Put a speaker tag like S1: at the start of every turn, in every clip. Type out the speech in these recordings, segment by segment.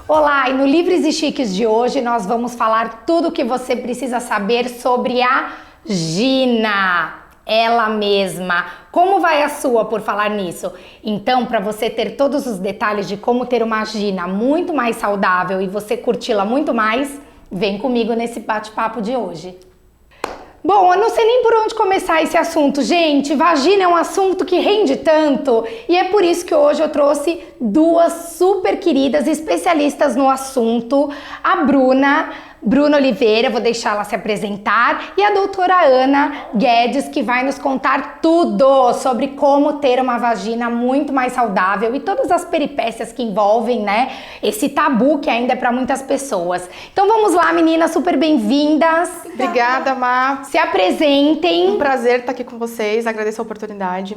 S1: Olá, e no Livres e Chiques de hoje nós vamos falar tudo o que você precisa saber sobre a Gina, ela mesma. Como vai a sua por falar nisso? Então, para você ter todos os detalhes de como ter uma Gina muito mais saudável e você curti-la muito mais, vem comigo nesse bate-papo de hoje. Bom, eu não sei nem por onde começar esse assunto, gente. Vagina é um assunto que rende tanto e é por isso que hoje eu trouxe duas super queridas especialistas no assunto, a Bruna Oliveira, vou deixar ela se apresentar, e a doutora Ana Guedes, que vai nos contar tudo sobre como ter uma vagina muito mais saudável e todas as peripécias que envolvem, né, esse tabu que ainda é para muitas pessoas. Então vamos lá, meninas, super bem-vindas.
S2: Obrigada, Má.
S1: Se apresentem.
S2: Um prazer estar aqui com vocês, agradeço a oportunidade.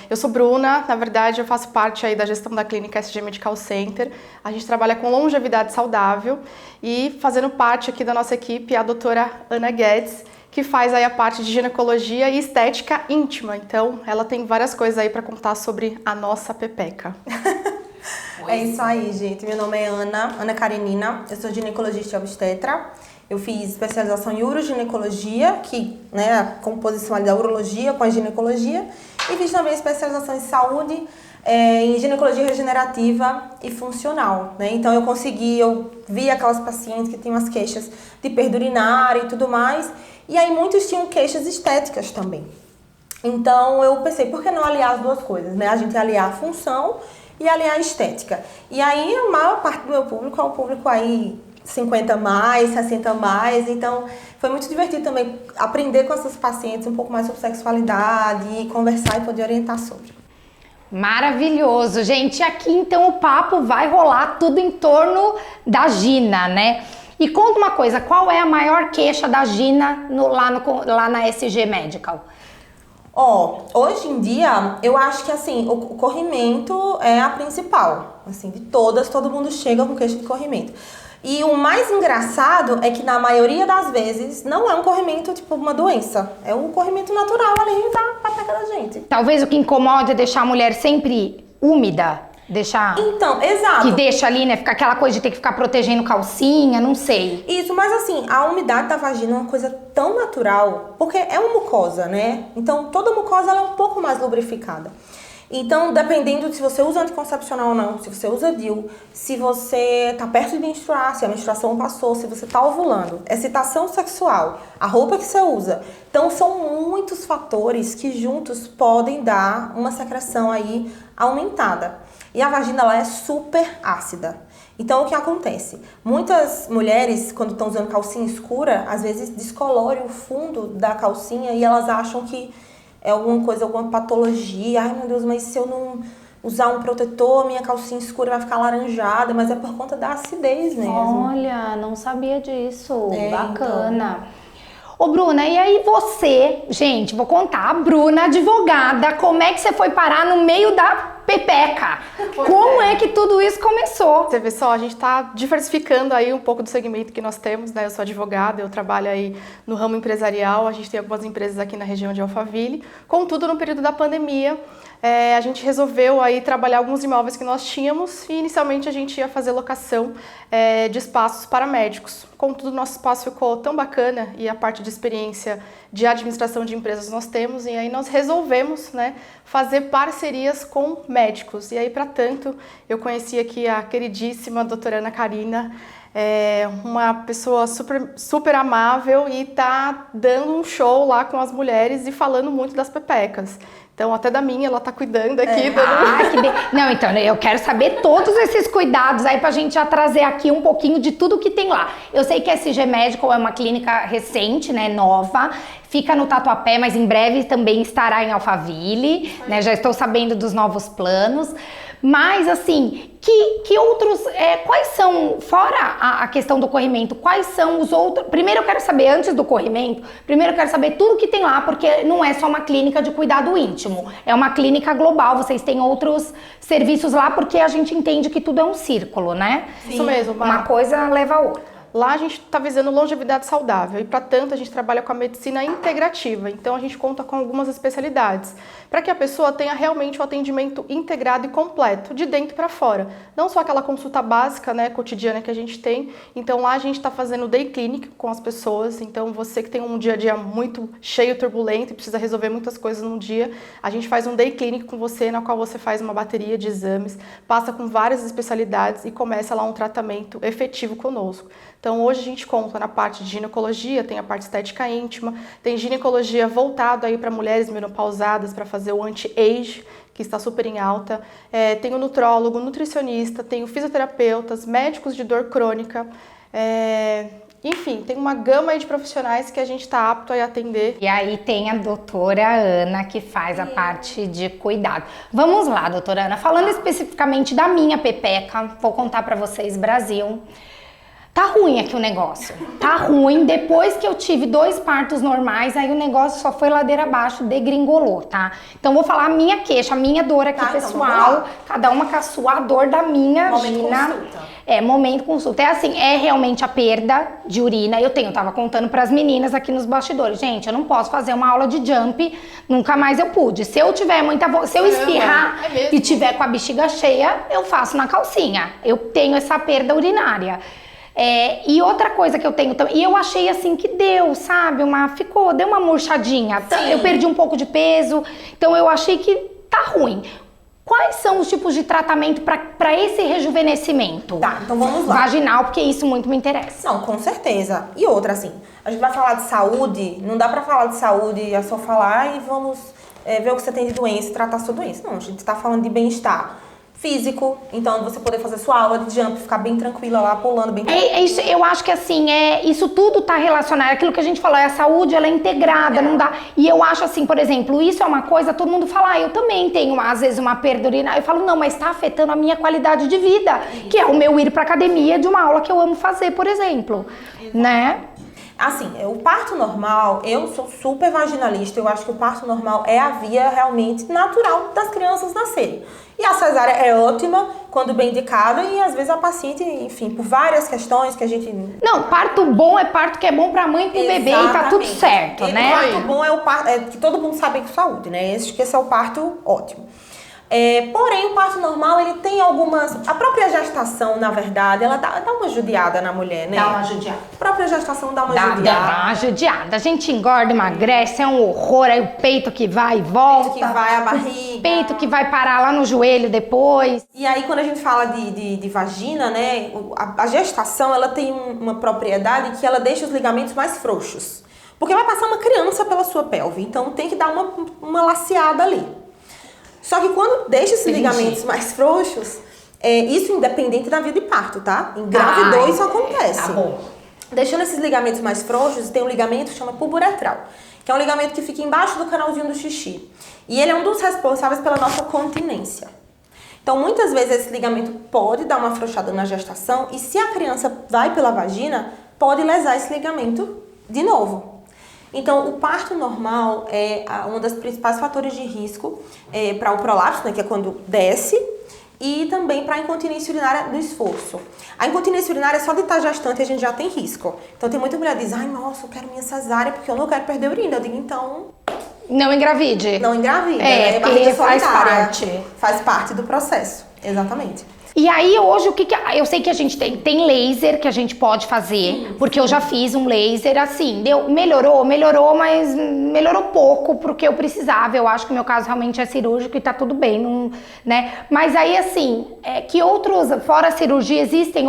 S2: Eu sou Bruna, na verdade eu faço parte aí da gestão da clínica SG Medical Center. A gente trabalha com longevidade saudável e fazendo parte aqui da nossa equipe a doutora Ana Guedes, que faz aí a parte de ginecologia e estética íntima. Então, ela tem várias coisas aí para contar sobre a nossa pepeca.
S3: É isso aí, gente. Meu nome é Ana Karenina, eu sou ginecologista e obstetra. Eu fiz especialização em uroginecologia, que, né, a composição ali da urologia com a ginecologia, e fiz também especialização em saúde, em ginecologia regenerativa e funcional, né? Então eu vi aquelas pacientes que tinham as queixas de perda urinária e tudo mais, e aí muitos tinham queixas estéticas também. Então eu pensei, por que não aliar as duas coisas, né? A gente aliar a função e aliar a estética. E aí a maior parte do meu público é um público aí 50 mais, 60 mais, então foi muito divertido também aprender com essas pacientes um pouco mais sobre sexualidade e conversar e poder orientar sobre.
S1: Maravilhoso, gente. Aqui então o papo vai rolar tudo em torno da Gina, né? E conta uma coisa, qual é a maior queixa da Gina lá na SG Medical?
S3: Hoje em dia, eu acho que assim, o corrimento é a principal, assim, de todas, todo mundo chega com queixa de corrimento. E o mais engraçado é que na maioria das vezes não é um corrimento tipo uma doença, é um corrimento natural ali da pepeca da gente.
S1: Talvez o que incomoda é deixar a mulher sempre úmida,
S3: Então, exato.
S1: Que deixa ali, né, fica aquela coisa de ter que ficar protegendo calcinha, não sei.
S3: Isso, mas assim, a umidade da vagina é uma coisa tão natural, porque é uma mucosa, né? Então toda mucosa ela é um pouco mais lubrificada. Então, dependendo de se você usa anticoncepcional ou não, se você usa DIU, se você tá perto de menstruar, se a menstruação passou, se você tá ovulando, excitação sexual, a roupa que você usa. Então, são muitos fatores que juntos podem dar uma secreção aí aumentada. E a vagina, ela é super ácida. Então, o que acontece? Muitas mulheres, quando estão usando calcinha escura, às vezes descolorem o fundo da calcinha e elas acham que é alguma coisa, alguma patologia. Ai, meu Deus, mas se eu não usar um protetor, minha calcinha escura vai ficar laranjada. Mas é por conta da acidez mesmo.
S1: Olha, não sabia disso. Bacana.
S3: Então.
S1: Ô, Bruna, e aí você, gente, vou contar, a Bruna, advogada, como é que você foi parar no meio da pepeca? Como é que tudo isso começou?
S2: Você vê só, a gente está diversificando aí um pouco do segmento que nós temos, né? Eu sou advogada, eu trabalho aí no ramo empresarial, a gente tem algumas empresas aqui na região de Alphaville. Contudo, no período da pandemia, a gente resolveu aí trabalhar alguns imóveis que nós tínhamos e inicialmente a gente ia fazer locação de espaços para médicos. Contudo, nosso espaço ficou tão bacana e a parte de experiência de administração de empresas nós temos, e aí nós resolvemos, né, fazer parcerias com médicos. E aí, para tanto, eu conheci aqui a queridíssima doutora Ana Karina, uma pessoa super amável e tá dando um show lá com as mulheres e falando muito das pepecas. Então, até da minha, ela tá cuidando aqui.
S1: Não, então, eu quero saber todos esses cuidados aí pra gente já trazer aqui um pouquinho de tudo que tem lá. Eu sei que a SG Medical é uma clínica recente, né, nova, fica no Tatuapé, mas em breve também estará em Alphaville, né, já estou sabendo dos novos planos. Mas, assim, que outros, quais são, fora a questão do corrimento, quais são os outros... Primeiro eu quero saber, antes do corrimento, primeiro eu quero saber tudo que tem lá, porque não é só uma clínica de cuidado íntimo, é uma clínica global, vocês têm outros serviços lá, porque a gente entende que tudo é um círculo, né?
S2: Sim. Isso mesmo,
S1: uma coisa leva a outra.
S2: Lá a gente está visando longevidade saudável e, para tanto, a gente trabalha com a medicina integrativa. Então, a gente conta com algumas especialidades para que a pessoa tenha realmente o atendimento integrado e completo, de dentro para fora. Não só aquela consulta básica, né, cotidiana que a gente tem. Então, lá a gente está fazendo day clinic com as pessoas. Então, você que tem um dia a dia muito cheio, turbulento e precisa resolver muitas coisas num dia, a gente faz um day clinic com você, na qual você faz uma bateria de exames, passa com várias especialidades e começa lá um tratamento efetivo conosco. Então, hoje a gente conta na parte de ginecologia, tem a parte estética íntima, tem ginecologia voltado aí para mulheres menopausadas para fazer o anti-age, que está super em alta. Tem o nutrólogo, nutricionista, tem o fisioterapeutas, médicos de dor crônica, enfim, tem uma gama aí de profissionais que a gente está apto a atender.
S1: E aí tem a doutora Ana, que faz a parte de cuidado. Vamos lá, doutora Ana, falando especificamente da minha pepeca, vou contar para vocês, Brasil. Tá ruim aqui o negócio, tá ruim. Depois que eu tive 2 partos normais, aí o negócio só foi ladeira abaixo, degringolou, tá? Então vou falar a minha queixa, a minha dor aqui, pessoal. Então, cada uma com a sua dor da minha Gina. Momento consulta. Assim, realmente a perda de urina. Eu tava contando pras meninas aqui nos bastidores. Gente, eu não posso fazer uma aula de jump, nunca mais eu pude. Se eu tiver se eu espirrar e tiver com a bexiga cheia, eu faço na calcinha. Eu tenho essa perda urinária. E outra coisa que eu tenho também, e eu achei assim que deu, sabe, deu uma murchadinha. Sim. Eu perdi um pouco de peso, então eu achei que tá ruim. Quais são os tipos de tratamento para esse rejuvenescimento?
S3: Tá, então vamos lá.
S1: Vaginal, porque isso muito me interessa.
S3: Não, com certeza. E outra, assim, a gente vai falar de saúde, não dá pra falar de saúde, é só falar e vamos ver o que você tem de doença e tratar a sua doença. Não, a gente tá falando de bem-estar físico, então você poder fazer sua aula de jump, ficar bem tranquila lá, pulando bem tranquila.
S1: Isso, eu acho que assim, isso tudo tá relacionado, aquilo que a gente falou, a saúde, ela é integrada, não dá, e eu acho assim, por exemplo, isso é uma coisa, todo mundo fala, eu também tenho às vezes uma perda urinária, eu falo, não, mas tá afetando a minha qualidade de vida, que é o meu ir pra academia de uma aula que eu amo fazer, por exemplo, né?
S3: Assim, o parto normal, eu sou super vaginalista, eu acho que o parto normal é a via realmente natural das crianças nascerem. E a cesárea é ótima quando bem indicada e às vezes a paciente, enfim, por várias questões que a gente...
S1: Não, parto bom é parto que é bom pra mãe e pro bebê e tá tudo certo, né?
S3: O parto bom é o parto, que todo mundo sabe que saúde, né? Esse é o parto ótimo. Porém, o parto normal, ele tem algumas... A própria gestação, na verdade, ela dá uma judiada na mulher, né?
S1: Dá uma judiada.
S3: A própria gestação dá uma judiada.
S1: Dá uma judiada. A gente engorda, emagrece, é um horror. Aí o peito que vai e volta.
S3: O peito que vai, a barriga.
S1: O peito que vai parar lá no joelho depois.
S3: E aí, quando a gente fala de vagina, né? A gestação, ela tem uma propriedade que ela deixa os ligamentos mais frouxos. Porque vai passar uma criança pela sua pelve. Então, tem que dar uma laceada ali. Só que quando deixa esses ligamentos mais frouxos, isso independente da via de parto, tá? Engravidou isso acontece.
S1: Tá bom.
S3: Deixando esses ligamentos mais frouxos, tem um ligamento que chama puburetral, que é um ligamento que fica embaixo do canalzinho do xixi. E ele é um dos responsáveis pela nossa continência. Então, muitas vezes esse ligamento pode dar uma afrouxada na gestação e se a criança vai pela vagina, pode lesar esse ligamento de novo. Então, o parto normal é um dos principais fatores de risco para o prolapso, né, que é quando desce, e também para a incontinência urinária do esforço. A incontinência urinária, só de estar gestante, a gente já tem risco. Então, tem muita mulher que diz, ai, nossa, eu quero minha cesárea porque eu não quero perder urina. Eu digo, então...
S1: Não engravide.
S3: Não engravida, né?
S1: Porque faz parte.
S3: Faz parte do processo, exatamente.
S1: E aí hoje eu sei que a gente tem laser que a gente pode fazer, porque eu já fiz um laser assim, melhorou, mas melhorou pouco porque eu precisava. Eu acho que o meu caso realmente é cirúrgico e tá tudo bem, não, né? Mas aí assim, que outros, fora a cirurgia, existem,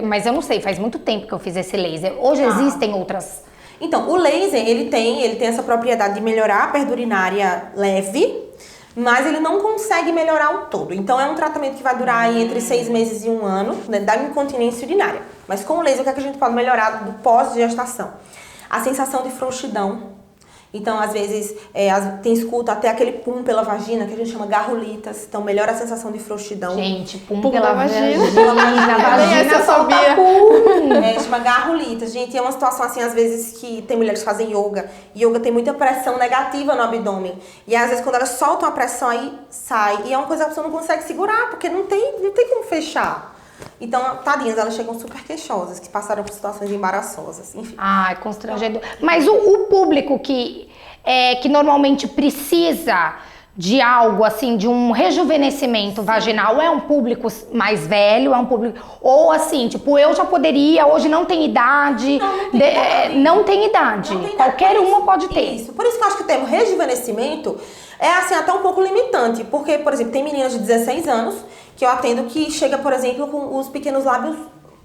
S1: mas eu não sei, faz muito tempo que eu fiz esse laser. Hoje existem outras.
S3: Então, o laser, ele tem essa propriedade de melhorar a perda urinária leve, mas ele não consegue melhorar o todo. Então, é um tratamento que vai durar aí entre 6 meses e 1 ano, né, da incontinência urinária. Mas com o laser, o que é que a gente pode melhorar do pós-gestação? A sensação de frouxidão. Então, às vezes, tem escuta até aquele pum pela vagina, que a gente chama garrulitas. Então, melhora a sensação de frouxidão.
S1: Gente, pum pela vagina.
S2: Vagina
S1: solta pum.
S3: Chama garrulitas. Gente, é uma situação assim, às vezes, que tem mulheres que fazem yoga. Yoga tem muita pressão negativa no abdômen. E às vezes, quando elas soltam a pressão, aí sai. E é uma coisa que a pessoa não consegue segurar, porque não tem como fechar. Então, tadinhas, elas chegam super queixosas, que passaram por situações embaraçosas, enfim.
S1: Ai, constrangedor. Mas o público que normalmente precisa de algo assim, de um rejuvenescimento vaginal, é um público mais velho, é um público... Ou assim, tipo, eu já poderia, hoje não tem idade. Não tem idade. Qualquer uma pode ter.
S3: Isso. Por isso que eu acho que o termo rejuvenescimento é assim, até um pouco limitante. Porque, por exemplo, tem meninas de 16 anos que eu atendo que chega, por exemplo, com os pequenos lábios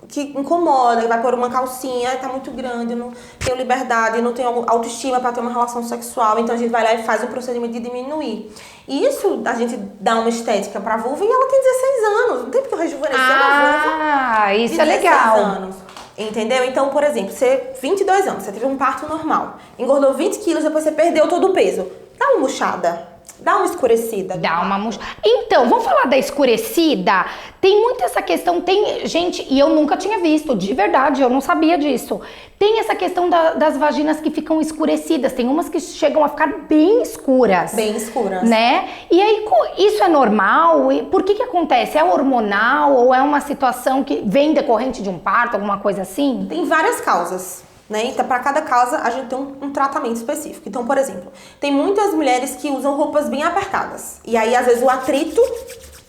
S3: que incomoda, vai pôr uma calcinha, tá muito grande, não tenho liberdade, não tenho autoestima para ter uma relação sexual, então a gente vai lá e faz o procedimento de diminuir. E isso a gente dá uma estética pra vulva e ela tem 16 anos, não tem porque eu rejuvenescer uma vulva.
S1: Ah, isso
S3: de
S1: é legal.
S3: 16 anos. Entendeu? Então, por exemplo, você 22 anos, você teve um parto normal, engordou 20 quilos, depois você perdeu todo o peso. Dá uma murchada. Dá uma escurecida.
S1: Dá uma murcha. Então, vamos falar da escurecida? Tem muito essa questão, tem gente, e eu nunca tinha visto, de verdade, eu não sabia disso. Tem essa questão das vaginas que ficam escurecidas, tem umas que chegam a ficar bem escuras.
S3: Bem escuras.
S1: Né? E aí, isso é normal? E por que acontece? É hormonal ou é uma situação que vem decorrente de um parto, alguma coisa assim?
S3: Tem várias causas. Né? Então, para cada causa, a gente tem um tratamento específico. Então, por exemplo, tem muitas mulheres que usam roupas bem apertadas. E aí, às vezes, o atrito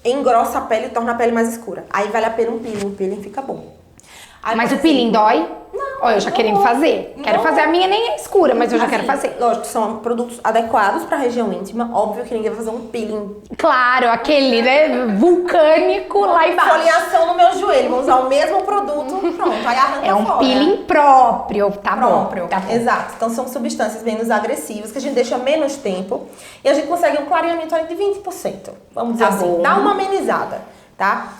S3: engrossa a pele e torna a pele mais escura. Aí vale a pena um peeling fica bom. Aí,
S1: mas o peeling dói? Não. Eu já querendo fazer. Quero fazer. A minha nem é escura, mas eu já quero fazer.
S3: Lógico, são produtos adequados para a região íntima. Óbvio que ninguém vai fazer um peeling.
S1: Claro, aquele, né, vulcânico lá embaixo.
S3: Foliação no meu joelho. Vou usar o mesmo produto, pronto. Aí arranca
S1: é um
S3: fora.
S1: peeling próprio, tá
S3: próprio.
S1: Bom. Tá bom.
S3: Exato. Então são substâncias menos agressivas que a gente deixa menos tempo e a gente consegue um clareamento ali de 20%. Vamos dizer assim.
S1: Bom.
S3: Dá uma amenizada. Tá?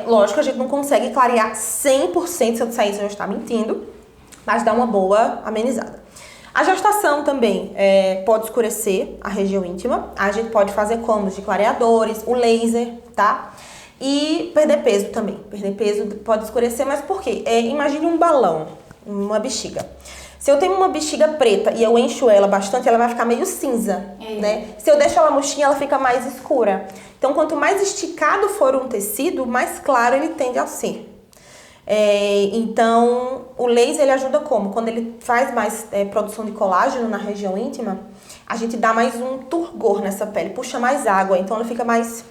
S3: Lógico, a gente não consegue clarear 100%, se eu disser isso eu já estou mentindo, mas dá uma boa amenizada. A gestação também pode escurecer a região íntima, a gente pode fazer combos de clareadores, o laser, tá? E perder peso também. Perder peso pode escurecer, mas por quê? Imagine um balão, uma bexiga. Se eu tenho uma bexiga preta e eu encho ela bastante, ela vai ficar meio cinza, né? Se eu deixo ela murchinha, ela fica mais escura. Então, quanto mais esticado for um tecido, mais claro ele tende a ser. Então, o laser ele ajuda como? Quando ele faz mais produção de colágeno na região íntima, a gente dá mais um turgor nessa pele, puxa mais água, então ela fica mais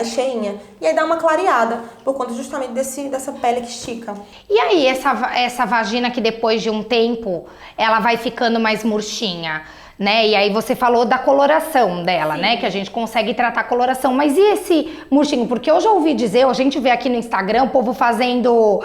S3: cheinha. E aí dá uma clareada, por conta justamente dessa pele que estica.
S1: E aí, essa vagina que depois de um tempo, ela vai ficando mais murchinha, né? E aí você falou da coloração dela, sim, né? Que a gente consegue tratar a coloração. Mas e esse murchinho? Porque eu já ouvi dizer, a gente vê aqui no Instagram o povo fazendo,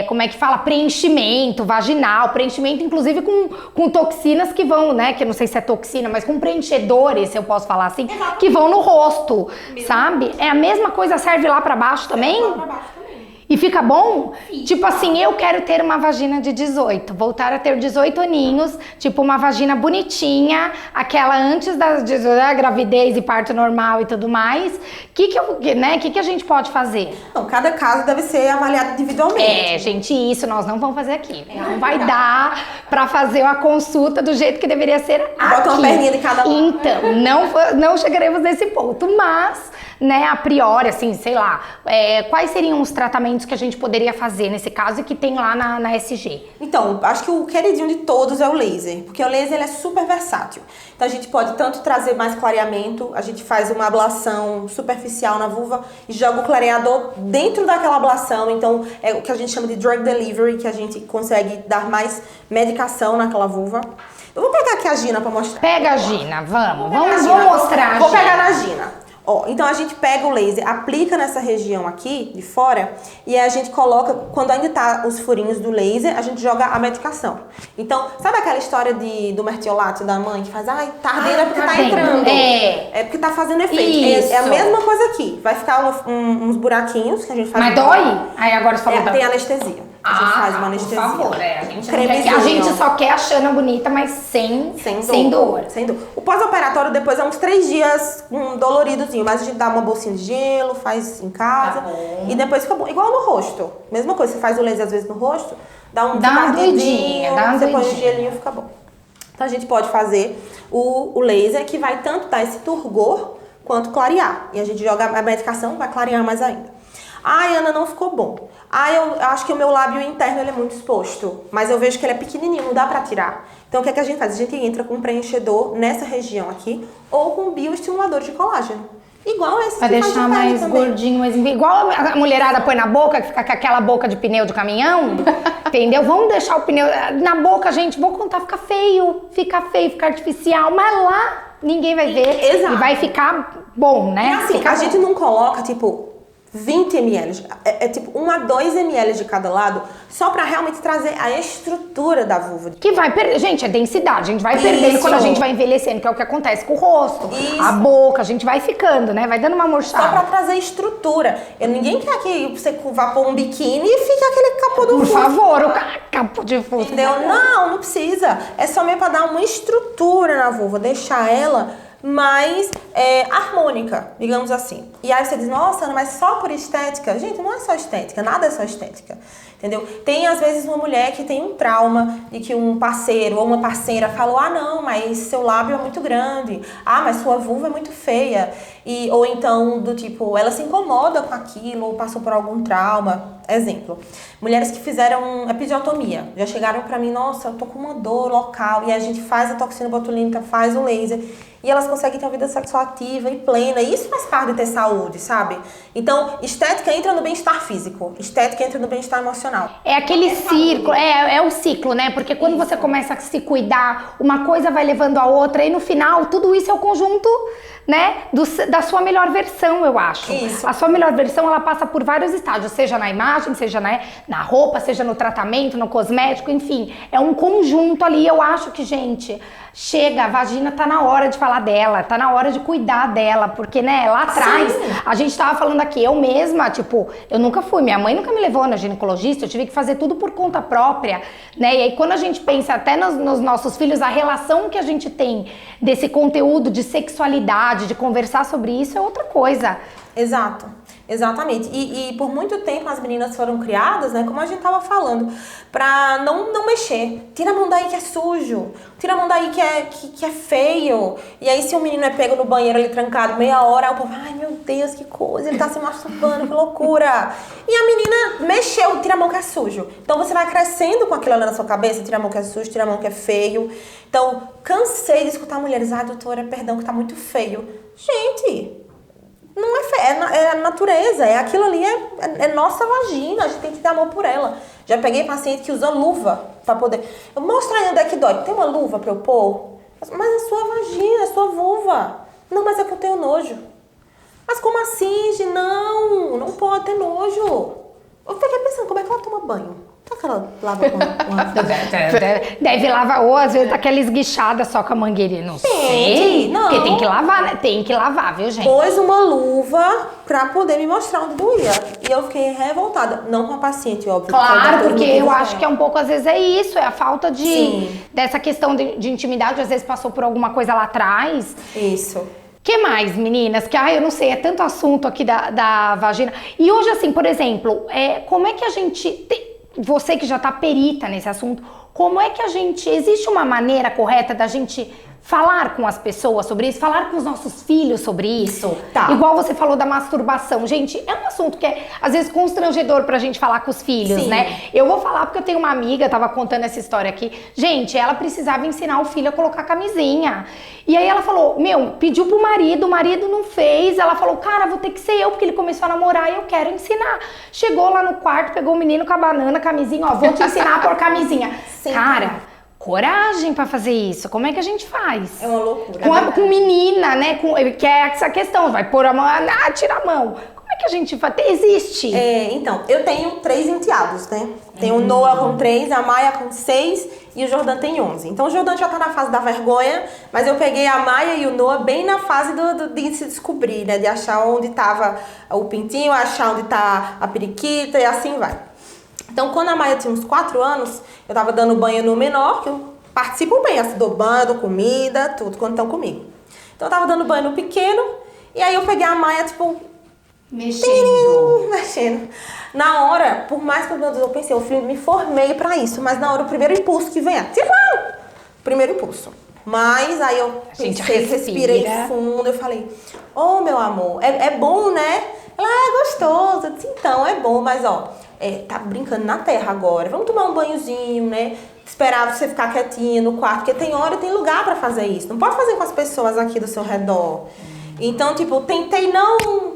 S1: como é que fala? Preenchimento vaginal, preenchimento inclusive com toxinas que vão, né? Que eu não sei se é toxina, mas com preenchedores, se eu posso falar assim, que vão no rosto, sabe? É a mesma coisa, serve lá pra baixo também?
S3: Lá pra baixo também.
S1: E fica bom? Fica. Tipo assim, eu quero ter uma vagina de 18, voltar a ter 18 aninhos, tipo uma vagina bonitinha, aquela antes da gravidez e parto normal e tudo mais. O que a gente pode fazer?
S3: Então, cada caso deve ser avaliado individualmente.
S1: Gente, isso nós não vamos fazer aqui. Não vai dar pra fazer uma consulta do jeito que deveria ser aqui.
S3: Bota uma perninha de cada lado.
S1: Então, não chegaremos nesse ponto, mas, né, a priori, assim, sei lá, quais seriam os tratamentos que a gente poderia fazer nesse caso e que tem lá na SG?
S3: Então, acho que o queridinho de todos é o laser, porque o laser ele é super versátil. Então a gente pode tanto trazer mais clareamento, a gente faz uma ablação superficial na vulva e joga o clareador dentro daquela ablação, então é o que a gente chama de drug delivery, que a gente consegue dar mais medicação naquela vulva. Eu vou pegar aqui a Gina pra mostrar.
S1: Pega a Gina, vamos
S3: Gina,
S1: mostrar.
S3: Vou pegar na Gina. Então a gente pega o laser, aplica nessa região aqui de fora e a gente coloca, quando ainda tá os furinhos do laser, a gente joga a medicação. Então, sabe aquela história do mertiolato da mãe que faz, tá ardendo é porque tá entrando. É porque tá fazendo efeito. É a mesma coisa aqui. Vai ficar uns buraquinhos que a gente faz.
S1: Mas dói? Aí agora você falou
S3: tem anestesia. A gente faz uma anestesia.
S1: Por favor, a gente só quer a Xana bonita, mas sem dor.
S3: Sem dor. O pós-operatório depois é uns 3 dias doloridozinho, mas a gente dá uma bolsinha de gelo, faz em casa e depois fica bom. Igual no rosto. Mesma coisa, você faz o laser às vezes no rosto, dá uma doidinha, você põe o gelinho e fica bom. Então a gente pode fazer o laser que vai tanto dar esse turgor quanto clarear. E a gente joga a medicação, vai clarear mais ainda. Ai, Ana, não ficou bom. Ai, eu acho que o meu lábio interno ele é muito exposto, mas eu vejo que ele é pequenininho, não dá pra tirar. Então, o que é que a gente faz? A gente entra com um preenchedor nessa região aqui ou com um bioestimulador de colágeno. Igual esse
S1: Pra
S3: que faz
S1: deixar
S3: de pele
S1: mais
S3: também.
S1: gordinho, mais... igual a mulherada põe na boca, que fica com aquela boca de pneu de caminhão, entendeu? Vamos deixar o pneu na boca, gente, vou contar, fica feio, fica artificial, mas lá ninguém vai ver.
S3: Exato.
S1: E vai ficar bom, né?
S3: E assim,
S1: Fica
S3: a
S1: bom.
S3: gente não coloca, tipo, 20 ml, é tipo 1 a 2 ml de cada lado, só pra realmente trazer a estrutura da vulva.
S1: Que vai perder, gente, é densidade, a gente vai perdendo
S3: Isso.
S1: quando a gente vai envelhecendo, que é o que acontece com o rosto,
S3: Isso.
S1: a boca, a gente vai ficando, né? Vai dando uma
S3: Só
S1: murchada.
S3: pra trazer estrutura. Ninguém quer que você vá pôr um biquíni e fique aquele capô do
S1: Por
S3: fundo.
S1: favor, o capo de fundo.
S3: Entendeu? Não precisa. É só mesmo pra dar uma estrutura na vulva, deixar ela mais harmônica, digamos assim. E aí você diz, nossa, Ana, mas só por estética? Gente, não é só estética, nada é só estética. Entendeu? Tem, às vezes, uma mulher que tem um trauma de que um parceiro ou uma parceira falou, ah, não, mas seu lábio é muito grande. Ah, mas sua vulva é muito feia. Ou então, do tipo, ela se incomoda com aquilo ou passou por algum trauma. Exemplo, mulheres que fizeram episiotomia. Já chegaram pra mim, nossa, eu tô com uma dor local. E a gente faz a toxina botulínica, faz o laser. E elas conseguem ter uma vida sexual ativa e plena. E isso faz parte de ter saúde, sabe? Então, estética entra no bem-estar físico. Estética entra no bem-estar emocional.
S1: É aquele círculo, é o ciclo, né? Porque quando você começa a se cuidar, uma coisa vai levando a outra e no final tudo isso é o conjunto, né, da sua melhor versão, eu acho.
S3: Isso.
S1: A sua melhor versão, ela passa por vários estágios, seja na imagem, seja na roupa, seja no tratamento, no cosmético, enfim. É um conjunto ali, eu acho que, gente, chega, a vagina tá na hora de falar dela, tá na hora de cuidar dela, porque, né, lá atrás,
S3: Sim.
S1: a gente tava falando aqui, eu mesma, tipo, eu nunca fui, minha mãe nunca me levou na ginecologista, eu tive que fazer tudo por conta própria, né, e aí quando a gente pensa até nos nossos filhos, a relação que a gente tem desse conteúdo de sexualidade, de conversar sobre isso é outra coisa.
S3: Exato, exatamente. E por muito tempo as meninas foram criadas, né, como a gente tava falando, pra não mexer. Tira a mão daí que é sujo, tira a mão daí que é feio. E aí se o menino é pego no banheiro ali trancado meia hora, o povo, ai meu Deus, que coisa, ele tá se masturbando, que loucura. E a menina mexeu, tira a mão que é sujo. Então você vai crescendo com aquilo ali na sua cabeça, tira a mão que é sujo, tira a mão que é feio. Então, cansei de escutar mulheres, ai doutora, perdão que tá muito feio. Gente... Não é feio, é a natureza, é aquilo ali, é nossa vagina, a gente tem que ter amor por ela. Já peguei paciente que usa luva pra poder... Mostra aí onde é que dói. Tem uma luva pra eu pôr? Mas é sua vagina, é sua vulva. Não, mas é que eu tenho nojo. Mas como assim, gente? Não pode ter nojo. Eu fiquei pensando, como é que ela toma banho? Será que ela lava com uma...
S1: Deve lavar, ou às vezes aquela esguichada só com a mangueirinha, não sei.
S3: Não.
S1: Porque tem que lavar, né? Tem que lavar, viu, gente?
S3: Pôs uma luva pra poder me mostrar onde doía. E eu fiquei revoltada. Não com a paciente, óbvio.
S1: Claro, porque eu acho que é um pouco, às vezes, é isso. É a falta dessa questão de intimidade. Às vezes passou por alguma coisa lá atrás.
S3: Isso.
S1: Que mais, meninas? Que, eu não sei, é tanto assunto aqui da vagina. E hoje, assim, por exemplo, como é que a gente... Você que já tá perita nesse assunto, como é que a gente... Existe uma maneira correta da gente falar com as pessoas sobre isso? Falar com os nossos filhos sobre isso?
S3: Tá.
S1: Igual você falou da masturbação. Gente, é um assunto que é, às vezes, constrangedor pra gente falar com os filhos,
S3: Sim.
S1: né? Eu vou falar porque eu tenho uma amiga, tava contando essa história aqui. Gente, ela precisava ensinar o filho a colocar camisinha. E aí ela falou, pediu pro marido, o marido não fez. Ela falou, cara, vou ter que ser eu, porque ele começou a namorar e eu quero ensinar. Chegou lá no quarto, pegou o menino com a banana, camisinha, vou te ensinar a pôr camisinha.
S3: Sim.
S1: Cara, coragem pra fazer isso. Como é que a gente faz?
S3: É uma loucura.
S1: Com menina, né? Que é essa questão, vai pôr a mão, tira a mão. Como é que a gente faz? Existe?
S3: Então, eu tenho 3 enteados, né? Tem o Noah com 3, a Maia com 6 e o Jordan tem 11. Então o Jordan já tá na fase da vergonha, mas eu peguei a Maia e o Noah bem na fase de se descobrir, né? De achar onde tava o pintinho, achar onde tá a periquita e assim vai. Então, quando a Maia tinha uns 4 anos, eu tava dando banho no menor, que eu participo bem, assim, dou banho, dou comida, tudo, quando estão comigo. Então, eu tava dando banho no pequeno, e aí eu peguei a Maia, tipo... Mexendo. Na hora, por mais que eu pensei, eu me formei pra isso, mas na hora, o primeiro impulso que vem é... Primeiro impulso. Mas aí eu pensei, respirei fundo, eu falei... meu amor, é bom, né? Ela é gostoso. Eu disse, então, é bom, mas ó, tá brincando na terra agora. Vamos tomar um banhozinho, né? Esperar você ficar quietinha no quarto, porque tem hora e tem lugar pra fazer isso. Não pode fazer com as pessoas aqui do seu redor. Então, tipo, tentei não...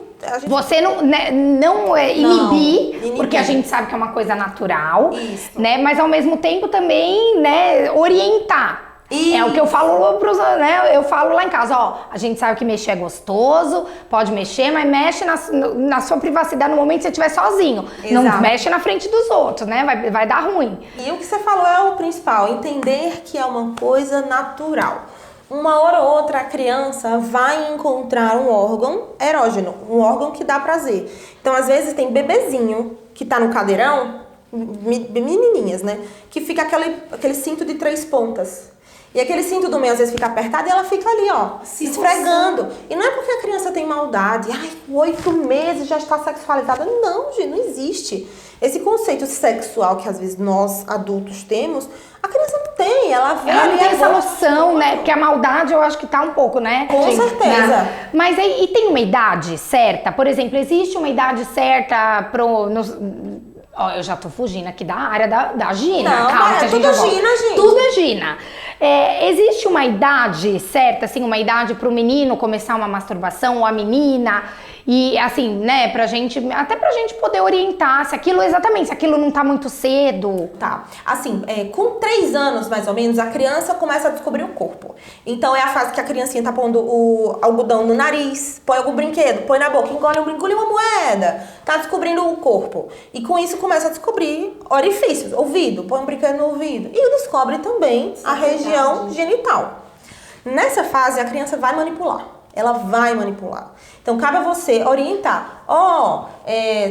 S1: Você não, né, não inibir, porque a gente sabe que é uma coisa natural, né? Mas ao mesmo tempo também, né, orientar. É o que eu falo pros, né? Eu falo lá em casa, ó, a gente sabe que mexer é gostoso, pode mexer, mas mexe na sua privacidade no momento que você estiver sozinho. Exato. Não mexe na frente dos outros, né? Vai dar ruim.
S3: E o que você falou é o principal, entender que é uma coisa natural. Uma hora ou outra a criança vai encontrar um órgão erógeno, um órgão que dá prazer. Então, às vezes, tem bebezinho que tá no cadeirão, menininhas, né? Que fica aquele cinto de 3 pontas. E aquele cinto do meio às vezes fica apertado e ela fica ali, ó, se esfregando. E não é porque a criança tem maldade, ai, 8 meses já está sexualizada. Não, gente, não existe. Esse conceito sexual que às vezes nós adultos temos, a criança não tem, ela vê.
S1: Ela não tem essa noção, né? Porque a maldade eu acho que tá um pouco, né?
S3: Com certeza.
S1: Né? Mas aí, e tem uma idade certa? Por exemplo, existe uma idade certa Ó, eu já tô fugindo aqui da área da Gina.
S3: Não,
S1: calma,
S3: é tudo Gina, gente.
S1: Tudo é Gina. Existe uma idade certa, assim, uma idade pro menino começar uma masturbação, ou a menina? E assim, né, até pra gente poder orientar se aquilo não tá muito cedo.
S3: Tá. Assim, com 3 anos, mais ou menos, a criança começa a descobrir o corpo. Então é a fase que a criancinha tá pondo o algodão no nariz, põe algum brinquedo, põe na boca, engole uma moeda. Tá descobrindo o corpo. E com isso começa a descobrir orifícios, ouvido, põe um brinquedo no ouvido. E descobre também a região genital. Nessa fase, a criança vai manipular. Ela vai manipular. Então, cabe a você orientar.